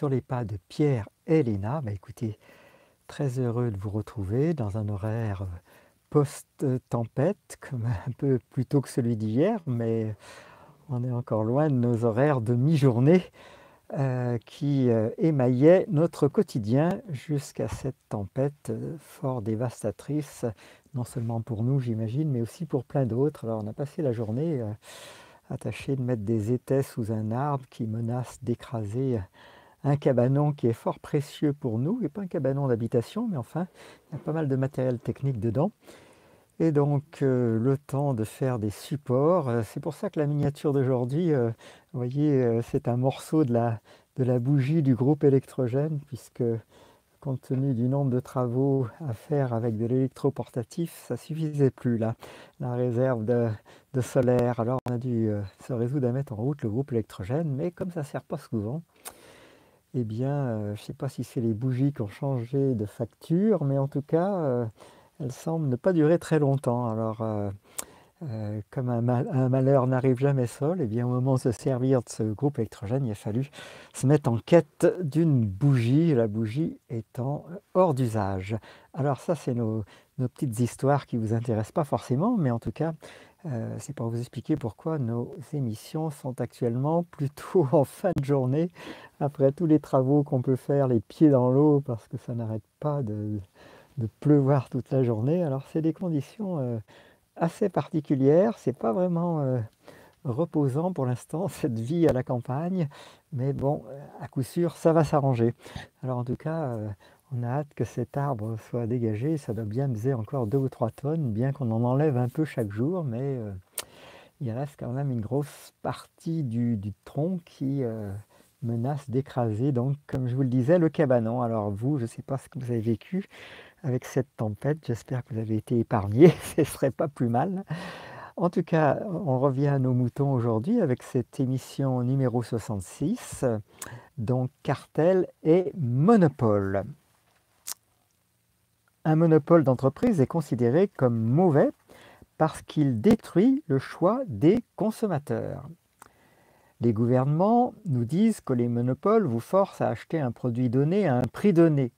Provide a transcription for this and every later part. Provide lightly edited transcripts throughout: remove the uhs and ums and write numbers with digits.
sur les pas de Pierre et Léna. Écoutez, très heureux de vous retrouver dans un horaire post-tempête, comme un peu plus tôt que celui d'hier, mais on est encore loin de nos horaires de mi-journée qui émaillaient notre quotidien jusqu'à cette tempête fort dévastatrice, non seulement pour nous j'imagine, mais aussi pour plein d'autres. Alors on a passé la journée attaché de mettre des étais sous un arbre qui menace d'écraser un cabanon qui est fort précieux pour nous, et pas un cabanon d'habitation, mais enfin, il y a pas mal de matériel technique dedans. Et donc, le temps de faire des supports, c'est pour ça que la miniature d'aujourd'hui, vous voyez, c'est un morceau de la bougie du groupe électrogène, puisque compte tenu du nombre de travaux à faire avec de l'électroportatif, ça ne suffisait plus là, la réserve de solaire. Alors on a dû se résoudre à mettre en route le groupe électrogène, mais comme ça ne sert pas souvent, eh bien, je ne sais pas si c'est les bougies qui ont changé de facture, mais en tout cas, elles semblent ne pas durer très longtemps. Alors, comme un malheur n'arrive jamais seul, eh bien, au moment de se servir de ce groupe électrogène, il a fallu se mettre en quête d'une bougie, la bougie étant hors d'usage. Alors ça, c'est nos petites histoires qui ne vous intéressent pas forcément, mais en tout cas, c'est pour vous expliquer pourquoi nos émissions sont actuellement plutôt en fin de journée, après tous les travaux qu'on peut faire, les pieds dans l'eau, parce que ça n'arrête pas de pleuvoir toute la journée. Alors c'est des conditions assez particulière, c'est pas vraiment reposant pour l'instant, cette vie à la campagne, mais bon, à coup sûr, ça va s'arranger. Alors en tout cas, on a hâte que cet arbre soit dégagé, ça doit bien peser encore 2 ou 3 tonnes, bien qu'on en enlève un peu chaque jour, mais il reste quand même une grosse partie du tronc qui menace d'écraser, donc comme je vous le disais, le cabanon. Alors vous, je ne sais pas ce que vous avez vécu avec cette tempête, j'espère que vous avez été épargné, ce ne serait pas plus mal. En tout cas, on revient à nos moutons aujourd'hui avec cette émission numéro 66, donc cartel et monopole. Un monopole d'entreprise est considéré comme mauvais parce qu'il détruit le choix des consommateurs. Les gouvernements nous disent que les monopoles vous forcent à acheter un produit donné à un prix donné.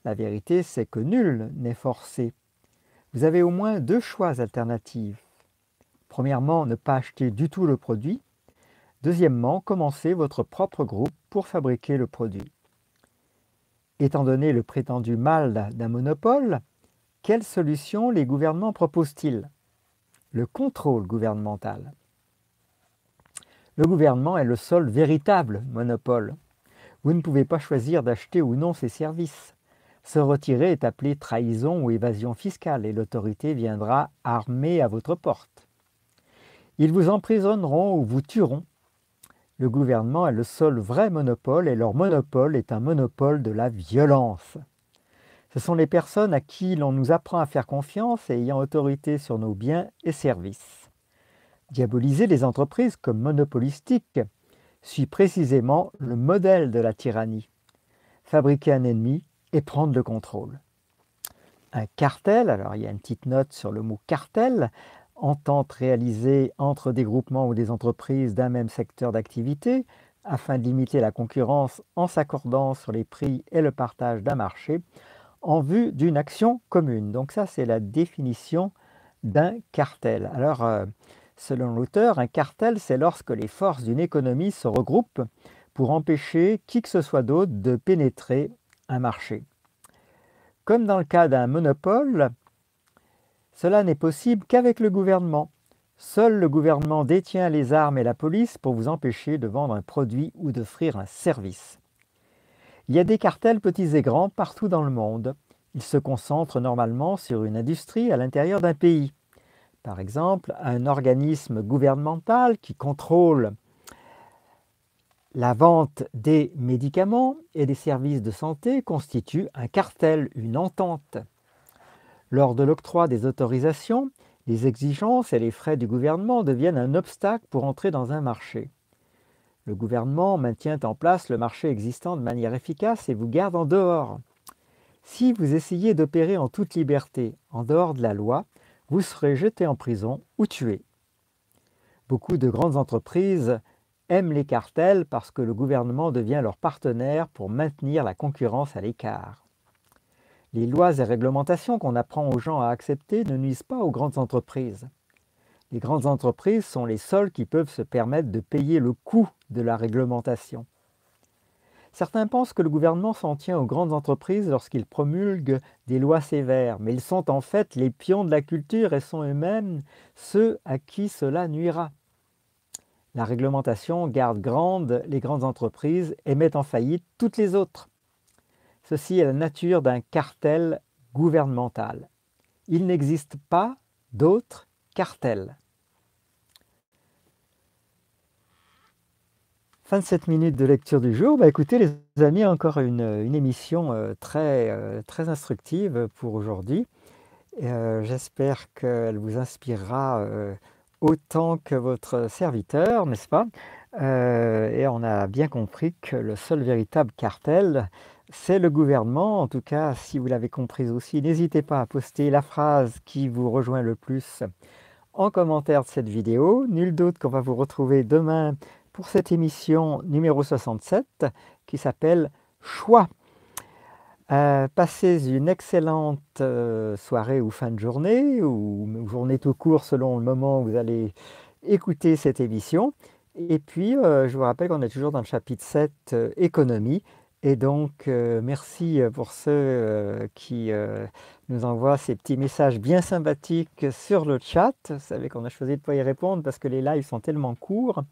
La vérité, c'est que nul n'est forcé. Vous avez au moins 2 choix alternatifs. Premièrement, ne pas acheter du tout le produit. Deuxièmement, commencer votre propre groupe pour fabriquer le produit. Étant donné le prétendu mal d'un monopole, quelle solution les gouvernements proposent-ils? Le contrôle gouvernemental. Le gouvernement est le seul véritable monopole. Vous ne pouvez pas choisir d'acheter ou non ses services. Se retirer est appelé trahison ou évasion fiscale et l'autorité viendra armée à votre porte. Ils vous emprisonneront ou vous tueront. Le gouvernement est le seul vrai monopole et leur monopole est un monopole de la violence. Ce sont les personnes à qui l'on nous apprend à faire confiance et ayant autorité sur nos biens et services. Diaboliser les entreprises comme monopolistiques suit précisément le modèle de la tyrannie. Fabriquer un ennemi et prendre le contrôle. Un cartel, alors il y a une petite note sur le mot cartel, entente réalisée entre des groupements ou des entreprises d'un même secteur d'activité afin de limiter la concurrence en s'accordant sur les prix et le partage d'un marché en vue d'une action commune. Donc ça, c'est la définition d'un cartel. Alors, selon l'auteur, un cartel, c'est lorsque les forces d'une économie se regroupent pour empêcher qui que ce soit d'autre de pénétrer un marché. Comme dans le cas d'un monopole, cela n'est possible qu'avec le gouvernement. Seul le gouvernement détient les armes et la police pour vous empêcher de vendre un produit ou d'offrir un service. Il y a des cartels petits et grands partout dans le monde. Ils se concentrent normalement sur une industrie à l'intérieur d'un pays. Par exemple, un organisme gouvernemental qui contrôle la vente des médicaments et des services de santé constitue un cartel, une entente. Lors de l'octroi des autorisations, les exigences et les frais du gouvernement deviennent un obstacle pour entrer dans un marché. Le gouvernement maintient en place le marché existant de manière efficace et vous garde en dehors. Si vous essayez d'opérer en toute liberté, en dehors de la loi, vous serez jeté en prison ou tué. Beaucoup de grandes entreprises aiment les cartels parce que le gouvernement devient leur partenaire pour maintenir la concurrence à l'écart. Les lois et réglementations qu'on apprend aux gens à accepter ne nuisent pas aux grandes entreprises. Les grandes entreprises sont les seules qui peuvent se permettre de payer le coût de la réglementation. Certains pensent que le gouvernement s'en tient aux grandes entreprises lorsqu'il promulgue des lois sévères, mais ils sont en fait les pions de la culture et sont eux-mêmes ceux à qui cela nuira. La réglementation garde grande les grandes entreprises et met en faillite toutes les autres. Ceci est la nature d'un cartel gouvernemental. Il n'existe pas d'autres cartels. Fin de cette minute de lecture du jour. Écoutez les amis, encore une émission très instructive pour aujourd'hui. J'espère qu'elle vous inspirera autant que votre serviteur, n'est-ce pas? Et on a bien compris que le seul véritable cartel, c'est le gouvernement. En tout cas, si vous l'avez compris aussi, n'hésitez pas à poster la phrase qui vous rejoint le plus en commentaire de cette vidéo. Nul doute qu'on va vous retrouver demain pour cette émission numéro 67 qui s'appelle « Choix ». Passez une excellente soirée ou fin de journée, ou journée tout court selon le moment où vous allez écouter cette émission. Et puis, je vous rappelle qu'on est toujours dans le chapitre 7, économie. Et donc, merci pour ceux qui nous envoient ces petits messages bien sympathiques sur le chat. Vous savez qu'on a choisi de ne pas y répondre parce que les lives sont tellement courts.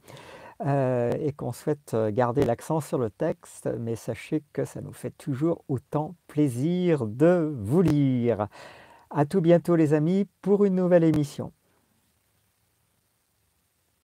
Et qu'on souhaite garder l'accent sur le texte, mais sachez que ça nous fait toujours autant plaisir de vous lire. À tout bientôt les amis pour une nouvelle émission.